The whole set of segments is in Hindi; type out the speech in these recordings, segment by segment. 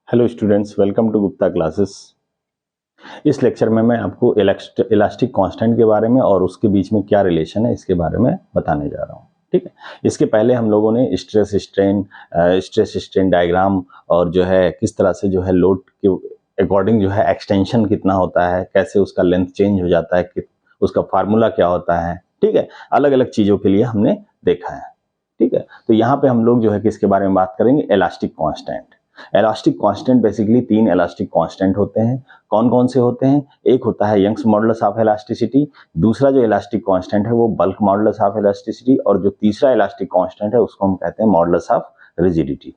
Hello students, welcome to Gupta classes. इस लेक्चर में मैं आपको इलास्टिक कांस्टेंट के बारे में और उसके बीच में क्या रिलेशन है इसके बारे में बताने जा रहा हूँ। ठीक है, इसके पहले हम लोगों ने स्ट्रेस स्ट्रेन डायग्राम और जो है किस तरह से जो है लोड के अकॉर्डिंग जो है एक्सटेंशन कितना होता है, कैसे उसका लेंथ चेंज हो जाता है, कि उसका फार्मूला क्या होता है। ठीक है, अलग अलग चीज़ों के लिए हमने देखा है। ठीक है, तो यहाँ पे हम लोग जो है किसके बारे में बात करेंगे, elastic constant. Elastic constant basically 3 elastic constant होते हैं। कौन कौन से होते हैं? एक होता है यंग्स मॉडुलस ऑफ इलास्टिसिटी, दूसरा जो इलास्टिक कांस्टेंट है वो बल्क मॉडुलस ऑफ इलास्टिसिटी, और जो तीसरा इलास्टिक कांस्टेंट है उसको हम कहते हैं मॉडुलस ऑफ रिजिडिटी।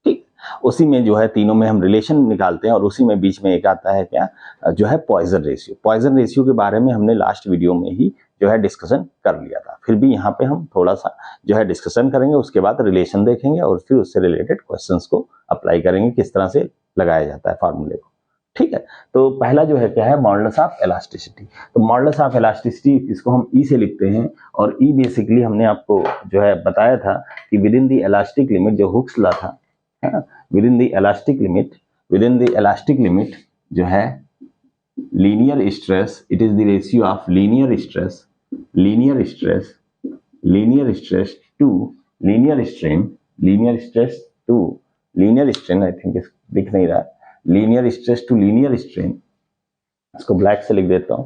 ठीक, उसी में जो है तीनों में हम रिलेशन निकालते हैं और उसी में बीच में एक आता है क्या, जो है पॉइजन रेशियो। पॉइजन रेशियो के बारे में हमने लास्ट वीडियो में ही जो है डिस्कशन कर लिया था, फिर भी यहाँ पे हम थोड़ा सा जो है डिस्कशन करेंगे, उसके बाद रिलेशन देखेंगे और फिर उससे रिलेटेड क्वेश्चंस को अप्लाई करेंगे, किस तरह से लगाया जाता है फार्मूले को। ठीक है, तो पहला जो है क्या है, मॉडुलस ऑफ इलास्टिसिटी। तो मॉडुलस ऑफ इलास्टिसिटी इसको हम ई से लिखते हैं, और ई बेसिकली हमने आपको जो है बताया था कि within the elastic limit, जो हुक्स लॉ था, है ना, within the elastic limit जो है linear stress, it is the ratio of linear stress to linear strain, I think दिख नहीं रहा, linear stress to linear strain, इसको ब्लैक से लिख देता हूं,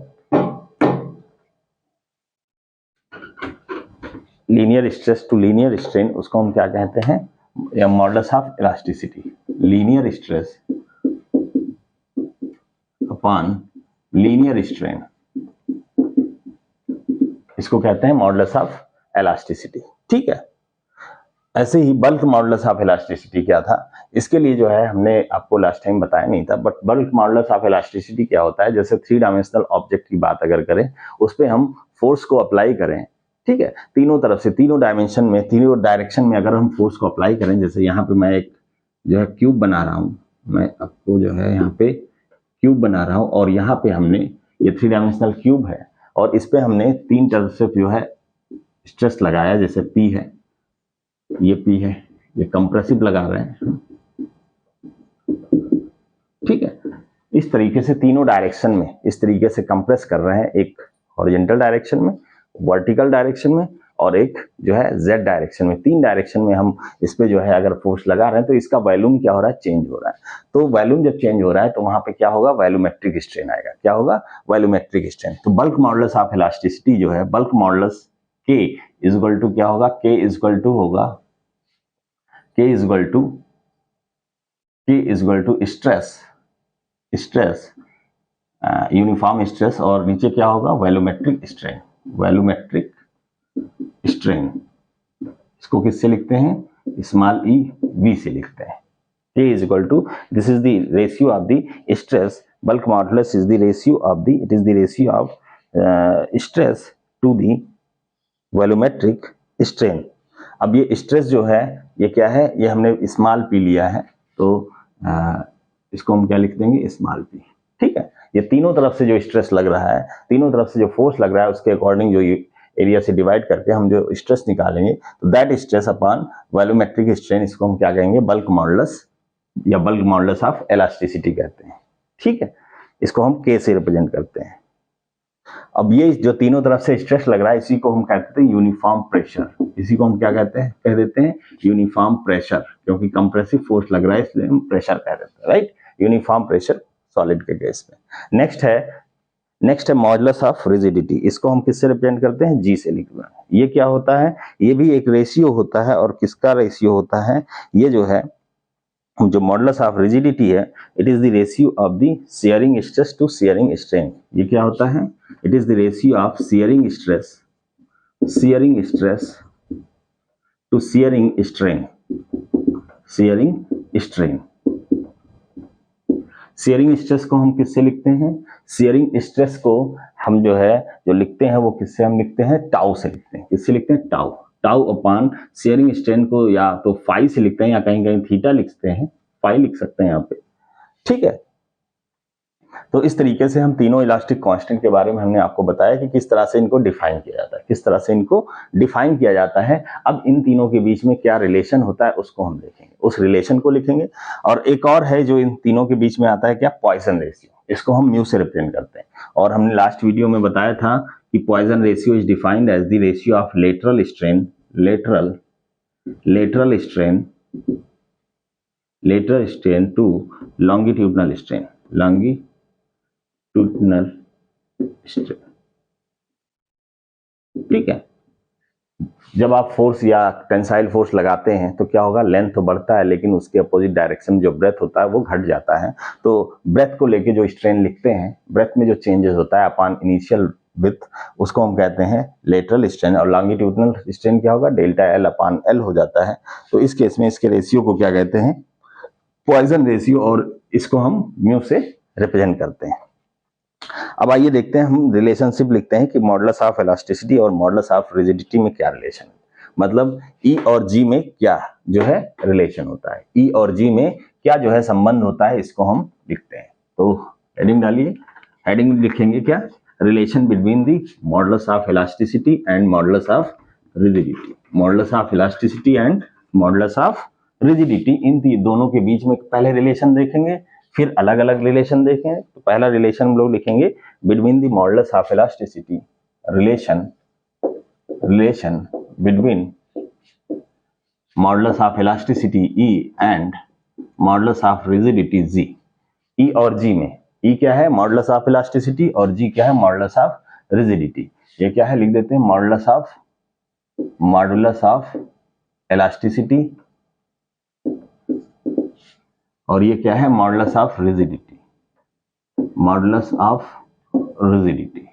linear stress to linear strain, उसको हम क्या कहते हैं, या modulus of elasticity. Linear stress upon linear strain, इसको कहते हैं मॉडुलस ऑफ इलास्टिसिटी। ठीक है, ऐसे ही बल्क मॉडुलस ऑफ इलास्टिसिटी क्या था, इसके लिए जो है हमने आपको लास्ट टाइम बताया नहीं था, but bulk modulus of elasticity क्या होता है, जैसे 3 डायमेंशनल ऑब्जेक्ट की बात अगर करें, उस पर हम फोर्स को अप्लाई करें, ठीक है, तीनों तरफ से, तीनों डायमेंशन में, तीनों डायरेक्शन में अगर हम फोर्स को अप्लाई करें, जैसे यहाँ पे मैं एक जो है क्यूब बना रहा हूँ, मैं आपको जो है यहाँ पे क्यूब बना रहा हूँ, और यहाँ पे हमने ये 3 डायमेंशनल क्यूब है, और इस पे हमने 3 तरफ से जो है स्ट्रेस लगाया, जैसे पी है, ये पी है, ये कंप्रेसिव लगा रहे हैं। ठीक है, इस तरीके से तीनों डायरेक्शन में इस तरीके से कंप्रेस कर रहे हैं, एक हॉरिजॉन्टल डायरेक्शन में, वर्टिकल डायरेक्शन में, और एक जो है जेड डायरेक्शन में। 3 डायरेक्शन में हम इस पे जो है अगर फोर्स लगा रहे हैं, तो इसका वॉल्यूम क्या हो रहा है, चेंज हो रहा है। तो वॉल्यूम जब चेंज हो रहा है तो वहां पे क्या होगा, वॉल्यूमेट्रिक स्ट्रेन आएगा। क्या होगा, वॉल्यूमेट्रिक स्ट्रेन। तो बल्क मॉडुलस ऑफ इलास्टिसिटी जो है, bulk modulus K is equal to क्या होगा, के इज इक्वल टू होगा, K is equal to stress uniform stress, और नीचे क्या होगा, वॉल्यूमेट्रिक स्ट्रेन। इसको किससे लिखते हैं, स्मॉल ई वी से लिखते हैं। K is equal to, this is the ratio of the stress, bulk modulus is the ratio of the, it is the ratio of stress to the volumetric strain. अब ये स्ट्रेस जो है ये क्या है, ये हमने स्मॉल पी लिया है, तो इसको हम क्या लिख देंगे, स्मॉल पी। ठीक है, ये तीनों तरफ से जो स्ट्रेस लग रहा है, तीनों तरफ से जो फोर्स लग रहा है, उसके अकॉर्डिंग जो एरिया से डिवाइड करके हम जो स्ट्रेस निकालेंगे, तो that stress upon volumetric strain, इसको हम क्या कहेंगे, बल्क मॉडुलस या बल्क मॉडुलस ऑफ इलास्टिसिटी कहते हैं। ठीक है, इसको हम के से रिप्रेजेंट करते हैं। अब ये जो तीनों तरफ से स्ट्रेस लग रहा है, इसी को हम कहते हैं यूनिफॉर्म प्रेशर। इसी को हम क्या कहते हैं, कह देते हैं यूनिफॉर्म प्रेशर, क्योंकि कंप्रेसिव फोर्स लग रहा है इसलिए हम प्रेशर कह देते हैं, राइट। यूनिफॉर्म प्रेशर सॉलिड के केस में। नेक्स्ट है मॉडुलस ऑफ रिजिडिटी। इसको हम किससे रिप्रेजेंट करते हैं, जी से लिखना है। ये क्या होता है, ये भी एक रेशियो होता है, और किसका रेशियो होता है, ये जो है जो मॉडुलस ऑफ रिजिडिटी है, it is the ratio of the shearing stress to shearing strain. ये क्या होता है, it is the ratio of shearing stress to shearing strain. Shearing stress को हम किससे लिखते हैं, शियरिंग स्ट्रेस को हम जो है जो लिखते हैं वो किससे हम लिखते हैं, टाउ से लिखते हैं। किससे लिखते हैं, टाउ अपॉन शियरिंग स्ट्रेन को या तो फाई से लिखते हैं, या कहीं कहीं थीटा लिखते हैं, फाई लिख सकते हैं यहाँ पे। ठीक है, तो इस तरीके से हम तीनों इलास्टिक कांस्टेंट के बारे में हमने आपको बताया कि किस तरह से इनको डिफाइन किया जाता है, किस तरह से इनको डिफाइन किया जाता है। अब इन तीनों के बीच में क्या रिलेशन होता है उसको हम देखेंगे, उस रिलेशन को लिखेंगे। और एक और है जो इन तीनों के बीच में आता है, क्या, पॉइसन रेशियो। इसको हम म्यू से रिप्रेजेंट करते हैं। और हमने लास्ट वीडियो में बताया था कि Poisson ratio is defined as the ratio of lateral strain to longitudinal strain, ठीक है। जब आप फोर्स या टेंसाइल फोर्स लगाते हैं तो क्या होगा, लेंथ तो बढ़ता है लेकिन उसके अपोजिट डायरेक्शन जो ब्रेथ होता है वो घट जाता है। तो ब्रेथ को लेके जो स्ट्रेन लिखते हैं, ब्रेथ में जो चेंजेस होता है अपॉन इनिशियल विथ, उसको हम कहते हैं लेटरल स्ट्रेन। और लॉन्गिट्यूडनल स्ट्रेन क्या होगा, डेल्टा एल अपॉन एल हो जाता है। तो इस केस में इसके रेशियो को क्या कहते हैं, पॉइसन रेशियो, और इसको हम म्यू से रिप्रेजेंट करते हैं। अब आइए देखते हैं, हम रिलेशनशिप लिखते हैं कि मॉडुलस ऑफ इलास्टिसिटी और मॉडुलस ऑफ रिजिडिटी में क्या रिलेशन है, मतलब ई और जी में क्या जो है रिलेशन होता है, ई और जी में क्या जो है संबंध होता है, इसको हम लिखते हैं। तो हेडिंग डालिए, हेडिंग लिखेंगे क्या, relation between the modulus of elasticity and modulus of rigidity. Modulus of elasticity and modulus of rigidity, इन दोनों के बीच में पहले रिलेशन देखेंगे, फिर अलग अलग रिलेशन देखें। तो पहला रिलेशन हम लोग लिखेंगे between the modulus of elasticity, relation between modulus of elasticity E and modulus of rigidity G. E और जी में, ई क्या है, मॉडुलस ऑफ इलास्टिसिटी, और जी क्या है, मॉडुलस ऑफ रिजिडिटी। ये क्या है, लिख देते हैं मॉडुलस ऑफ इलास्टिसिटी, और ये क्या है, modulus of rigidity, modulus of rigidity.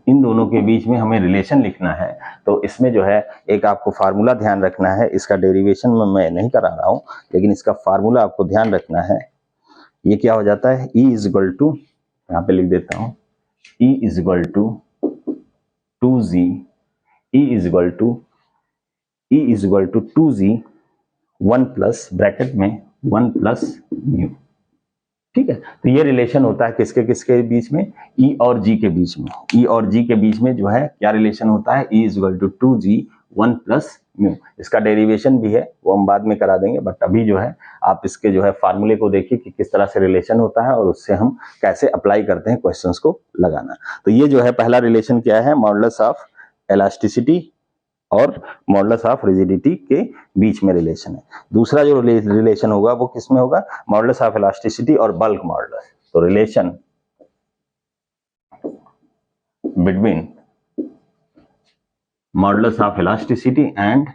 इन दोनों के बीच में हमें रिलेशन लिखना है। तो इसमें जो है एक आपको फार्मूला ध्यान रखना है, इसका डेरिवेशन में मैं नहीं करा रहा हूं, लेकिन इसका फार्मूला आपको ध्यान रखना है। ये क्या हो जाता है, E इज इक्वल टू, यहाँ पे लिख देता हूं, E is equal to 2G, E is equal to 2G 1 plus bracket में 1 प्लस म्यू, ठीक है। तो ये रिलेशन होता है किसके किसके बीच में, ई और जी के बीच में। ई और जी के बीच में जो है क्या रिलेशन होता है, E is equal to 2G 1 plus mu. इसका डेरिवेशन भी है, वो हम बाद में करा देंगे, बट अभी जो है आप इसके जो है फार्मूले को देखिए कि किस तरह से रिलेशन होता है और उससे हम कैसे अप्लाई करते हैं क्वेश्चंस को लगाना। तो ये जो है पहला रिलेशन क्या है, मॉडुलस ऑफ इलास्टिसिटी और मॉडुलस ऑफ रिजिडिटी के बीच में रिलेशन है। दूसरा जो रिलेशन होगा वो किसमें होगा, मॉडुलस ऑफ इलास्टिसिटी और बल्क मॉडुलस। तो relation between modulus of elasticity and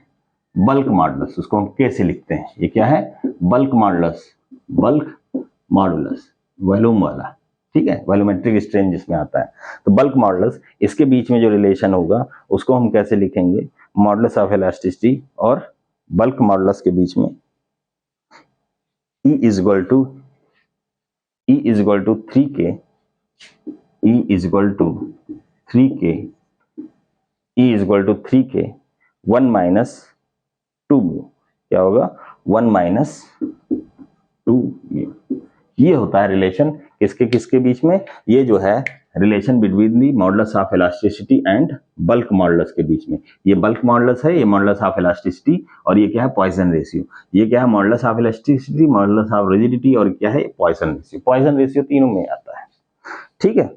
bulk modulus, उसको हम कैसे लिखते हैं, ये क्या है, बल्क मॉडुलस वॉल्यूम वाला, ठीक है, वॉल्यूमेट्रिक स्ट्रेन जिसमें आता है। तो बल्क मॉडुलस, इसके बीच में जो रिलेशन होगा उसको हम कैसे लिखेंगे, मॉडुलस ऑफ इलास्टिसिटी और बल्क मॉडुलस के बीच में E is equal to 3K, E is equal to 3K 1 minus 2 mu, क्या होगा, 1 माइनस 2 म्यू। ये होता है रिलेशन किसके किसके बीच में, ये जो है relation between the modulus of elasticity and bulk modulus के बीच में। ये बल्क मॉडुलस है, ये मॉडुलस ऑफ इलास्टिसिटी, और ये क्या है, पॉइसन रेशियो। ये क्या है, modulus of elasticity, modulus of rigidity, और क्या है, पॉइसन रेशियो। पॉइसन रेशियो तीनों में आता है, ठीक है।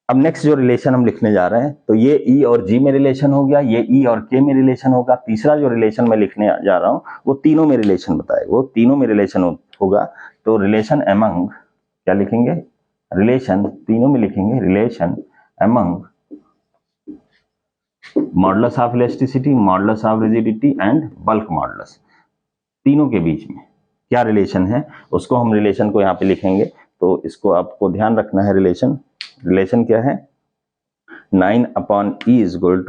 अब नेक्स्ट जो रिलेशन हम लिखने जा रहे हैं, तो ये ई और जी में रिलेशन हो गया, ये ई और के में रिलेशन होगा। तीसरा जो रिलेशन मैं लिखने जा रहा हूं वो तीनों में रिलेशन बताएगा, वो तीनों में रिलेशन होगा। तो रिलेशन एमंग, क्या लिखेंगे, रिलेशन तीनों में लिखेंगे, relation among modulus of elasticity, modulus of rigidity and bulk modulus, तीनों के बीच में क्या रिलेशन है उसको हम रिलेशन को यहाँ पे लिखेंगे। तो इसको आपको ध्यान रखना है, रिलेशन क्या है, 9 upon E is equal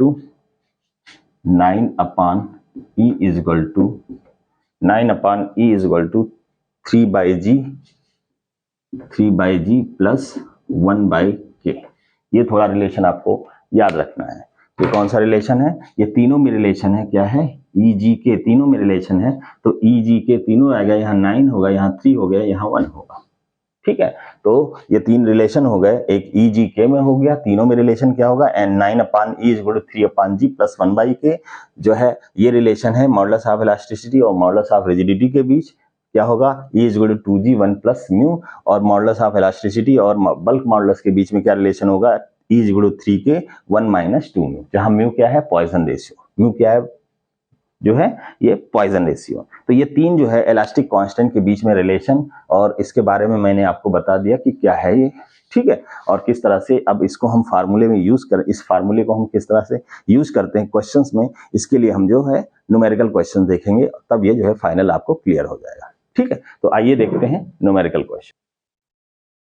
to 3 by G plus 1 by K. ये थोड़ा रिलेशन आपको याद रखना है। ये कौन सा रिलेशन है, ये तीनों में रिलेशन है, क्या है, ई जी के तीनों में रिलेशन है। तो ई जी के तीनों आएगा, यहाँ 9 होगा, यहाँ 3 हो गया, यहाँ 1 होगा, ठीक है, तो ये तीन रिलेशन हो गए, एक ई जी के में हो गया, तीनों में रिलेशन क्या होगा, and 9/E is equal to 3/G plus 1/K जो है ये रिलेशन है मॉडुलस ऑफ इलास्टिसिटी और मॉडुलस ऑफ रिजिडिटी के बीच। क्या होगा, E is equal to 2G 1 plus mu, और मॉडुलस ऑफ इलास्टिसिटी और बल्क मॉडुलस के बीच में क्या रिलेशन होगा, E is equal to 3K 1 minus 2 mu, जहां म्यू क्या है, पॉइजन रेशियो, म्यू क्या है जो है ये पॉइजन रेशियो। तो ये तीन जो है इलास्टिक कांस्टेंट के बीच में रिलेशन, और इसके बारे में मैंने आपको बता दिया कि क्या है ये, ठीक है, और किस तरह से अब इसको हम फार्मूले में यूज कर, इस फार्मूले को हम किस तरह से यूज करते हैं क्वेश्चंस में, इसके लिए हम जो है न्यूमेरिकल क्वेश्चन देखेंगे, तब ये जो है फाइनल आपको क्लियर हो जाएगा। ठीक है, तो आइए देखते हैं न्यूमेरिकल क्वेश्चन।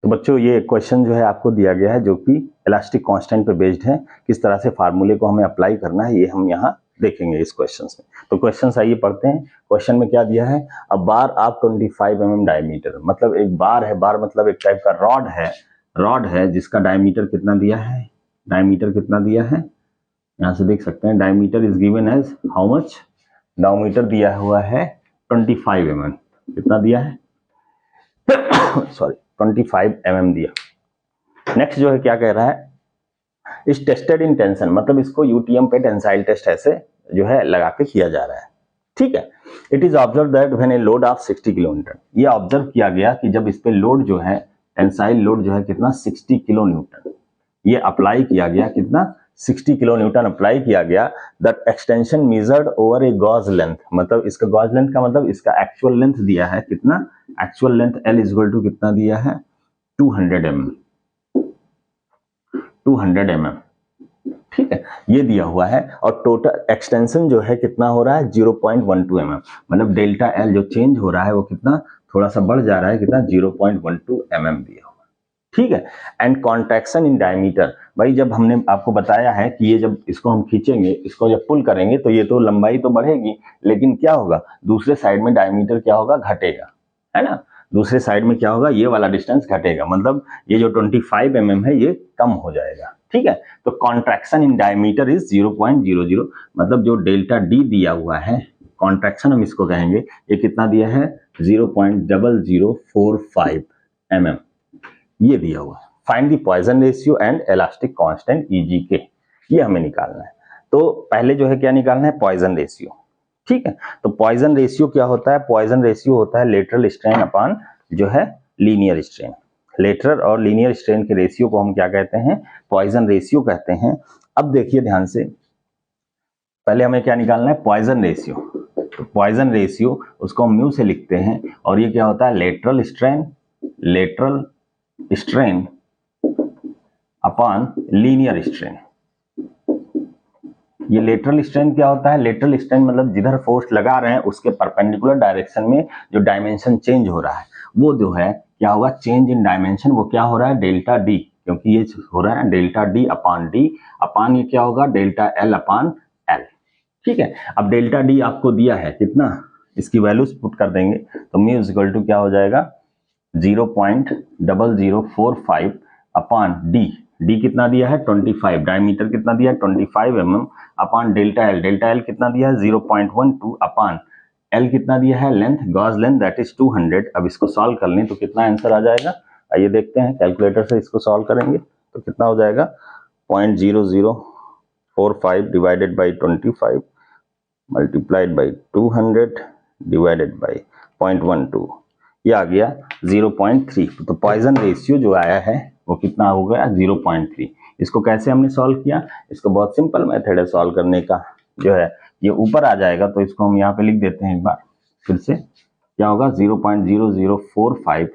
तो बच्चों ये क्वेश्चन जो है आपको दिया गया है जो कि इलास्टिक कांस्टेंट पे बेस्ड है, किस तरह से फार्मूले को हमें अप्लाई करना है ये हम यहाँ देखेंगे इस क्वेश्चन में। तो क्वेश्चन आइए पढ़ते हैं। क्वेश्चन में क्या दिया है, अ बार ऑफ 25 mm डायमीटर, मतलब एक बार है, बार मतलब एक टाइप का रॉड है जिसका डायमीटर कितना दिया है, डायमीटर कितना दिया है, यहाँ से देख सकते हैं, diameter is given as how much, diameter दिया हुआ है 25 mm, कितना दिया है सॉरी 25 mm दिया। नेक्स्ट जो है क्या कह रहा है, इस टेस्टेड इन टेंशन, मतलब इसको यूटीएम पे टेंसाइल टेस्ट ऐसे जो है लगा के किया जा रहा है। ठीक है, it is observe that when a load of 60 kilonewton, ये ऑब्जर्व किया गया कि जब इस पे लोड जो है, टेंसाइल लोड जो है कितना 60 किलो न्यूटन, ये अप्लाई किया गया, कितना 60 किलो न्यूटन अप्लाई किया गया, that extension measured over a gauge length, मतलब इसका गॉज लेंथ का मतलब इसका एक्चुअल लेंथ दिया है कितना, actual length L is equal to कितना दिया है 200 mm, ठीक है, ये दिया हुआ है, और टोटल एक्सटेंशन जो है कितना हो रहा है 0.12 mm, मतलब डेल्टा एल जो चेंज हो रहा है वो कितना थोड़ा सा बढ़ जा रहा है, कितना 0.12 mm दिया हुआ, ठीक है। एंड कॉन्ट्रैक्शन इन डायमीटर, भाई जब हमने आपको बताया है कि ये जब इसको हम खींचेंगे, इसको जब पुल करेंगे तो ये तो लंबाई तो बढ़ेगी, लेकिन क्या होगा दूसरे साइड में डायमीटर क्या होगा, घटेगा, है ना, दूसरे साइड में क्या होगा, ये वाला डिस्टेंस घटेगा, मतलब ये जो 25 mm है ये कम हो जाएगा। ठीक है, तो कॉन्ट्रैक्शन इन डायमीटर इज 0.00, मतलब जो डेल्टा डी दिया हुआ है, कॉन्ट्रैक्शन हम इसको कहेंगे, ये कितना दिया है 0.0045 mm, ये दिया हुआ है। Find the Poisson ratio and elastic constant EGK, ये हमें निकालना है। तो पहले जो है क्या निकालना है, पॉइजन रेशियो। ठीक है, तो पॉइजन रेशियो क्या होता है, पॉइजन रेशियो होता है लेटरल स्ट्रेन अपॉन जो है लीनियर स्ट्रेन, लेटरल और लीनियर स्ट्रेन के रेशियो को हम क्या कहते हैं, पॉइजन रेशियो कहते हैं। अब देखिए ध्यान से, पहले हमें क्या निकालना है, पॉइजन रेशियो, तो पॉइजन रेशियो उसको हम म्यू से लिखते हैं, और ये क्या होता है lateral strain upon linear strain. ये लेटरल स्ट्रेन क्या होता है, लेटरल स्ट्रेन मतलब जिधर फोर्स लगा रहे हैं उसके परपेंडिकुलर डायरेक्शन में जो डायमेंशन चेंज हो रहा है, वो जो है क्या होगा, चेंज इन डायमेंशन, वो क्या हो रहा है डेल्टा डी, क्योंकि ये हो रहा है डेल्टा डी अपॉन ये क्या होगा डेल्टा एल अपॉन एल। ठीक है, अब डेल्टा डी आपको दिया है कितना, इसकी वैल्यूज पुट कर देंगे, तो म्यू इज इक्वल टू क्या हो जाएगा 0.0045 अपॉन डी कितना दिया है 25, डायमीटर कितना दिया है 25 mm अपॉन डेल्टा एल कितना दिया है 0.12 अपॉन एल कितना दिया है length, gauge length that is 200। अब इसको सॉल्व कर लें तो कितना आंसर आ जाएगा, आइए देखते हैं, कैलकुलेटर से इसको सॉल्व करेंगे तो कितना हो जाएगा 0.0045 divided by 25 multiplied by 200 divided by 0.12, ये आ गया 0.3। तो पॉइजन रेशियो जो आया है वो कितना हो गया 0.3। इसको कैसे हमने सॉल्व किया, इसको बहुत सिंपल मेथड है सॉल्व करने का, जो है ये ऊपर आ जाएगा, तो इसको हम यहाँ पे लिख देते हैं एक बार फिर से, क्या होगा 0.0045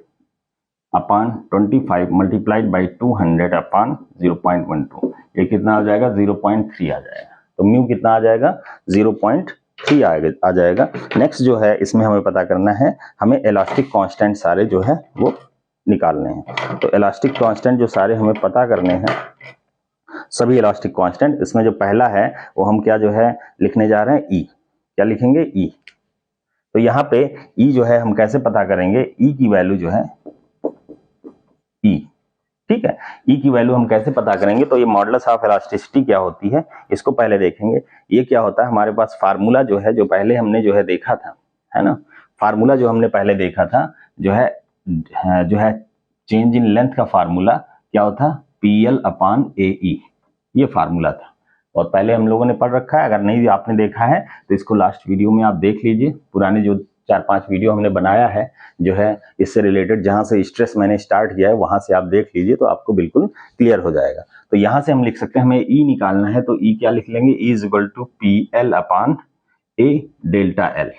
अपॉन 25 मल्टीप्लाइड बाई 200 अपॉन 0.12, ये कितना आ जाएगा 0.3 आ जाएगा, तो म्यू कितना आ जाएगा 0.3 आ जाएगा। नेक्स्ट जो है इसमें हमें पता करना है, हमें इलास्टिक कांस्टेंट सारे जो है वो निकालने हैं। तो इलास्टिक कांस्टेंट जो सारे हमें पता करने हैं, सभी इलास्टिक कांस्टेंट, इसमें जो पहला है वो हम क्या जो है लिखने जा रहे हैं ई, क्या लिखेंगे ई। तो यहाँ पे ई जो है हम कैसे पता करेंगे, ई की वैल्यू जो है ई, ठीक है, ई की वैल्यू हम कैसे पता करेंगे, तो ये मॉडुलस ऑफ इलास्टिसिटी क्या होती है इसको पहले देखेंगे। ये क्या होता है, हमारे पास फार्मूला जो है, जो पहले हमने जो है देखा था, है ना, फार्मूला जो हमने पहले देखा था जो है चेंज इन लेंथ का फार्मूला क्या होता? PL/AE, ये फार्मूला था और पहले हम लोगों ने पढ़ रखा है। अगर नहीं आपने देखा है तो इसको लास्ट वीडियो में आप देख लीजिए। पुराने जो 4-5 वीडियो हमने बनाया है जो है इससे रिलेटेड, जहां से स्ट्रेस मैंने स्टार्ट किया है वहां से आप देख लीजिए तो आपको बिल्कुल क्लियर हो जाएगा। तो यहां से हम लिख सकते हैं, हमें ई निकालना है तो ई क्या लिख लेंगे? E is equal to PL/A delta L.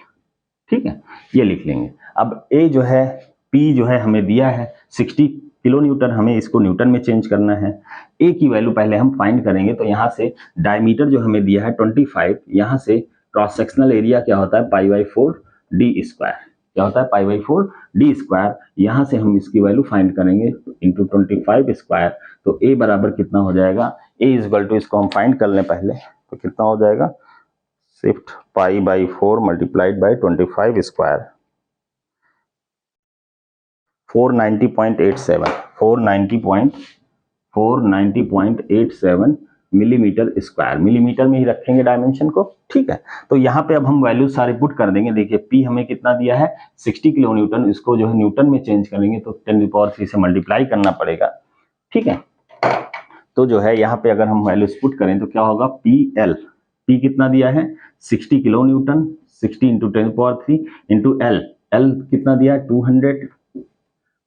ठीक है, ये लिख लेंगे। अब ए जो है, पी जो है हमें दिया है 60 किलो न्यूटन, हमें इसको न्यूटन में चेंज करना है। ए की वैल्यू पहले हम फाइंड करेंगे तो यहाँ से डायमीटर जो हमें दिया है 25, यहाँ से क्रॉस सेक्शनल एरिया क्या होता है? π/4 d स्क्वायर। क्या होता है? π/4 d स्क्वायर। यहाँ से हम इसकी वैल्यू फाइंड करेंगे इंटू 25 स्क्वायर, तो ए बराबर कितना हो जाएगा? ए इज इक्वल टू, इसको हम फाइंड कर लें पहले, तो कितना हो जाएगा? Shift π/4 multiplied by 25 square, 490.87 millimetre square. Millimetre में ही रखेंगे डायमेंशन को। ठीक है, तो यहाँ पे अब हम वैल्यू सारे पुट कर देंगे। देखिए पी हमें कितना दिया है? 60 किलो न्यूटन, इसको जो है न्यूटन में चेंज करेंगे तो 10⁻³ से मल्टीप्लाई करना पड़ेगा। ठीक है, तो जो है यहाँ पे अगर हम वैल्यूज पुट करें तो क्या होगा? PL, पी कितना दिया है? 60 kilo Newton, 60 into 10⁻³ into L, L कितना दिया है? 200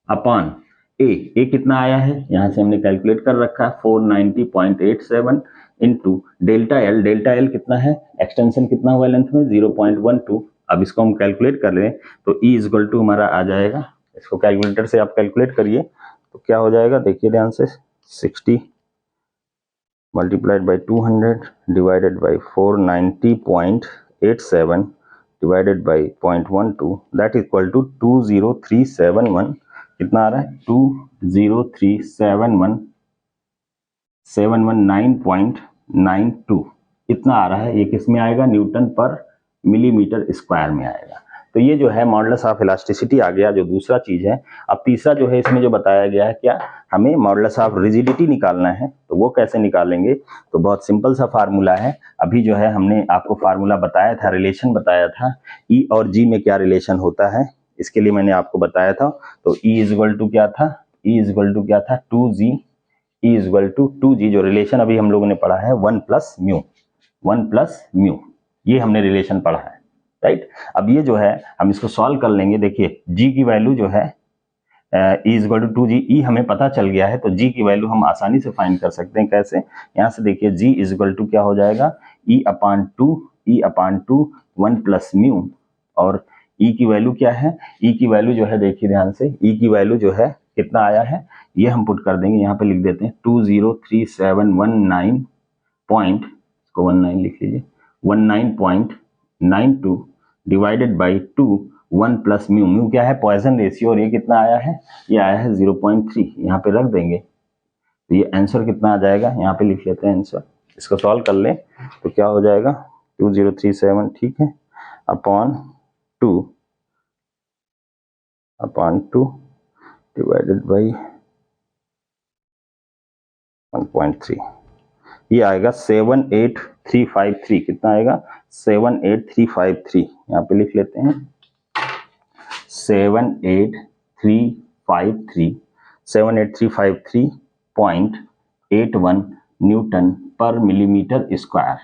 अपॉन ए कितना आया है? यहाँ से हमने कैलकुलेट कर रखा है 490.87 into delta L, delta L कितना है? एक्सटेंशन कितना हुआ लेंथ में? 0.12। अब इसको हम कैलकुलेट कर लें तो ई इज इक्वल टू हमारा आ जाएगा, इसको कैलकुलेटर से आप कैलकुलेट करिए तो क्या हो जाएगा? देखिए ध्यान से, 60 multiplied by 200 divided by 490.87 divided by 0.12, that equal to 20371। कितना आ रहा है? 20371,719.92 इतना आ रहा है। ये किस में आएगा? न्यूटन पर मिलीमीटर स्क्वायर में आएगा। तो ये जो है मॉडुलस ऑफ इलास्टिसिटी आ गया, जो दूसरा चीज है। अब तीसरा जो है इसमें जो बताया गया है, क्या हमें मॉडुलस ऑफ रिजिडिटी निकालना है। तो वो कैसे निकालेंगे? तो बहुत सिंपल सा फार्मूला है। अभी जो है हमने आपको फार्मूला बताया था, रिलेशन बताया था, ई और जी में क्या रिलेशन होता है, इसके लिए मैंने आपको बताया था। तो E इज इक्वल टू क्या था? E इज इक्वल टू क्या था? 2G, E is equal to 2G, जो रिलेशन अभी हम लोगों ने पढ़ा है 1+μ, ये हमने रिलेशन पढ़ा है, राइट। अब ये जो है हम इसको सॉल्व कर लेंगे। देखिए G की वैल्यू जो है E is equal to 2G, E हमें पता चल गया है तो G की वैल्यू हम आसानी से फाइंड कर सकते हैं। कैसे? यहाँ से देखिए G इज इक्वल टू क्या हो जाएगा? E/2 1+μ, और E की वैल्यू क्या है? E की वैल्यू जो है देखिए ध्यान से, E की वैल्यू जो है कितना आया है ये हम पुट कर देंगे। यहाँ पे लिख देते हैं 203,719 पॉइंट, इसको 19 लिख लीजिए, 19.92 डिवाइडेड बाई 2, 1+μ, म्यू क्या है? पॉइजन रेशियो, और ये कितना आया है? ये आया है 0.3। यहाँ पे रख देंगे तो ये आंसर कितना आ जाएगा? यहाँ पे लिख लेते हैं आंसर। इसको सॉल्व कर लें तो क्या हो जाएगा? 2037, ठीक है, अपॉन 2 डिवाइडेड बाई 1.3, ये आएगा 78353। कितना आएगा? 78353। यहाँ पे लिख लेते हैं 78353.81 न्यूटन पर मिलीमीटर स्क्वायर।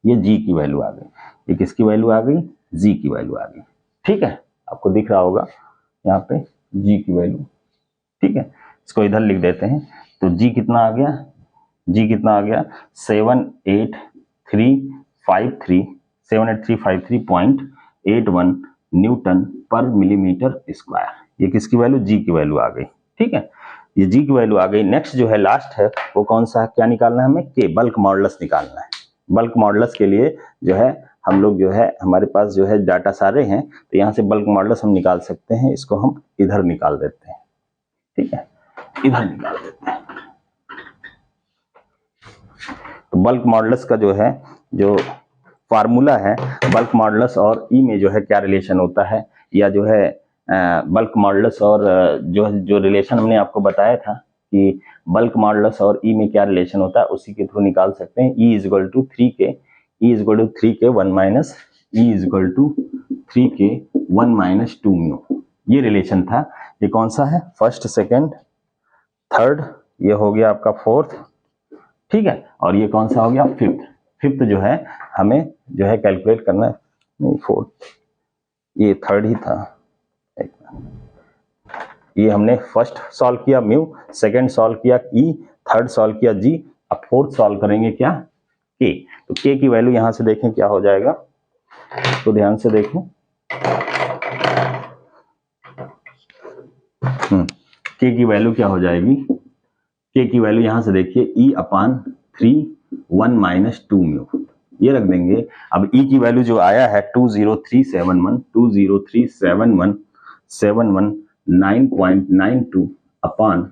ये जी की वैल्यू आ गई। ये किसकी वैल्यू आ गई? जी की वैल्यू आ गई। ठीक है, आपको दिख रहा होगा यहाँ पे जी की वैल्यू। ठीक है, इसको इधर लिख देते हैं तो जी कितना आ गया? जी कितना आ गया? 78353.81 न्यूटन पर मिलीमीटर स्क्वायर। ये किसकी वैल्यू? जी की वैल्यू आ गई। ठीक है, ये जी की वैल्यू आ गई। नेक्स्ट जो है लास्ट है वो कौन सा है? क्या निकालना है हमें? के, बल्क मॉडुलस निकालना है। बल्क मॉडुलस के लिए जो है हम लोग जो है हमारे पास जो है डाटा सारे हैं, तो यहाँ से बल्क मॉडुलस हम निकाल सकते हैं। इसको हम इधर निकाल देते हैं। ठीक है, इधर निकाल देते हैं। तो बल्क मॉडुलस का जो है जो फार्मूला है, बल्क मॉडुलस और ई में जो है क्या रिलेशन होता है, या जो है बल्क मॉडुलस और जो रिलेशन हमने आपको बताया था कि बल्क मॉडुलस और ई में क्या रिलेशन होता है, उसी के थ्रू निकाल सकते हैं। E is equal to 3K, E is equal to 3K 1 minus E is equal to 3K 1 minus 2 mu. ये रिलेशन था। ये कौन सा है? फर्स्ट, सेकंड थर्ड, ये हो गया आपका फोर्थ, ठीक है, और ये कौन सा हो गया फिफ्थ। फिफ्थ जो है हमें जो है कैलकुलेट करना है, नहीं फोर्थ, ये थर्ड ही था, ये हमने फर्स्ट सॉल्व किया म्यू, सेकंड सॉल्व किया ई, थर्ड सॉल्व किया जी, अब फोर्थ सॉल्व करेंगे क्या के। तो के की वैल्यू यहां से देखें क्या हो जाएगा, तो ध्यान से देखें, के की वैल्यू क्या हो जाएगी, के की वैल्यू यहां से देखिए ई अपान 3 1 माइनस 2 म्यू, ये रख देंगे। अब ई की वैल्यू जो आया है 20371 9.92 अपान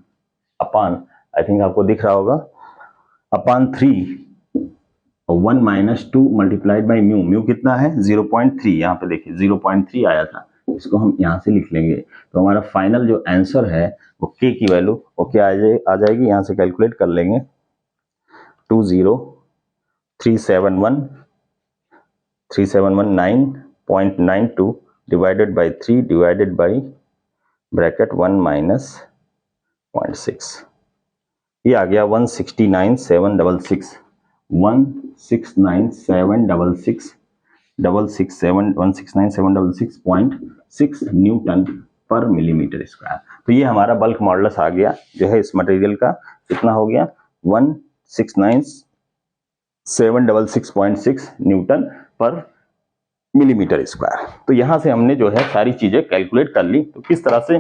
आई थिंक आपको दिख रहा होगा, अपान 3 1 minus 2 multiplied by mu, mu कितना है 0.3, यहाँ पे देखिए 0.3 आया था, इसको हम यहाँ से लिख लेंगे। तो हमारा फाइनल जो आंसर है वो के की वैल्यू वो क्या आ जाएगी, यहाँ से कैलकुलेट कर लेंगे, 20371 divided by 3 divided by bracket 1 minus 0.6, ये आ गया 169,766 169,766.6 न्यूटन पर मिलीमीटर स्क्वायर। तो ये हमारा बल्क मॉडुलस आ गया जो है इस मटेरियल का, कितना हो गया 169,766.6 न्यूटन पर मिलीमीटर स्क्वायर। तो यहां से हमने जो है सारी चीजें कैलकुलेट कर ली। तो किस तरह से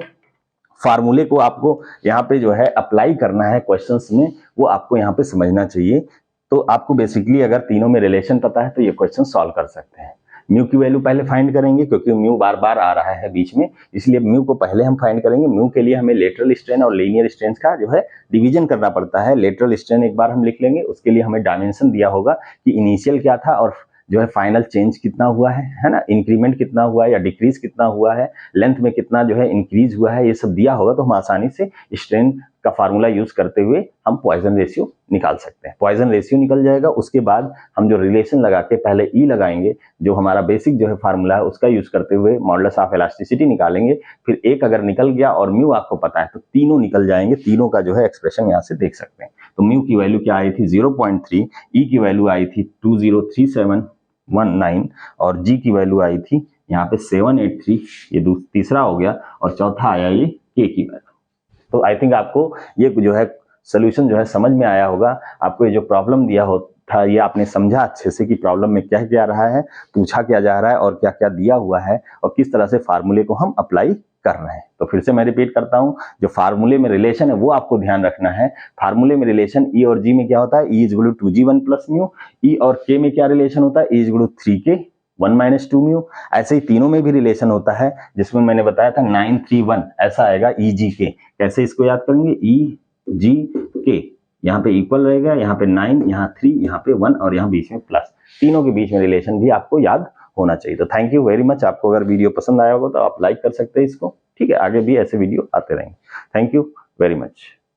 फार्मूले को आपको यहाँ पे जो है अप्लाई करना है क्वेश्चंस में, वो आपको यहाँ पे समझना चाहिए। तो आपको बेसिकली अगर तीनों में रिलेशन पता है तो ये क्वेश्चन सॉल्व कर सकते हैं। म्यू की वैल्यू पहले फाइंड करेंगे क्योंकि म्यू बार बार आ रहा है बीच में, इसलिए म्यू को पहले हम फाइंड करेंगे। म्यू के लिए हमें लेटरल स्ट्रेन और लीनियर स्ट्रेन का जो है डिवीजन करना पड़ता है। लेटरल स्ट्रेन एक बार हम लिख लेंगे, उसके लिए हमें डायमेंशन दिया होगा कि इनिशियल क्या था और जो है फाइनल चेंज कितना हुआ है ना, इंक्रीमेंट कितना हुआ है या डिक्रीज कितना हुआ है, लेंथ में कितना जो है इंक्रीज हुआ है, ये सब दिया होगा तो हम आसानी से स्ट्रेन का फार्मूला यूज करते हुए हम पॉइजन रेशियो निकाल सकते हैं। पॉइजन रेशियो निकल जाएगा, उसके बाद हम जो रिलेशन लगा के पहले ई लगाएंगे, जो हमारा बेसिक जो है फार्मूला है उसका यूज करते हुए मॉडुलस ऑफ इलास्टिसिटी निकालेंगे। फिर एक अगर निकल गया और म्यू आपको पता है तो तीनों निकल जाएंगे, तीनों का जो है एक्सप्रेशन यहाँ से देख सकते हैं। तो म्यू की वैल्यू क्या आई थी 0.3, ई की वैल्यू आई थी 203,719 और जी की वैल्यू आई थी यहाँ पे 783, ये तीसरा हो गया, और चौथा आया ये के की वैल्यू। तो आई थिंक आपको ये जो है सोल्यूशन जो है समझ में आया होगा। आपको ये जो प्रॉब्लम दिया था ये आपने समझा अच्छे से कि प्रॉब्लम में क्या क्या रहा है, पूछा क्या जा रहा है और क्या क्या दिया हुआ है और किस तरह से फार्मूले को हम अप्लाई कर रहे हैं। तो फिर से मैं रिपीट करता हूं, जो फार्मूले में रिलेशन है वो आपको ध्यान रखना है। फार्मूले में रिलेशन ई और जी में क्या होता है, E is equal to 2g1 plus mu. E और के में क्या रिलेशन होता है, E is equal to 3k 1 minus 2 mu. ऐसे ही तीनों में भी रिलेशन होता है, जिसमें मैंने बताया था 931 ऐसा आएगा ई जी के। कैसे इसको याद करेंगे, ई जी के, यहाँ पे इक्वल रहेगा, यहाँ पे 9, यहाँ 3, यहाँ पे 1 और यहाँ बीच में प्लस, तीनों के बीच में रिलेशन भी आपको याद होना चाहिए। तो थैंक यू वेरी मच। आपको अगर वीडियो पसंद आया होगा तो आप लाइक कर सकते हैं इसको, ठीक है। आगे भी ऐसे वीडियो आते रहेंगे। Thank you very much.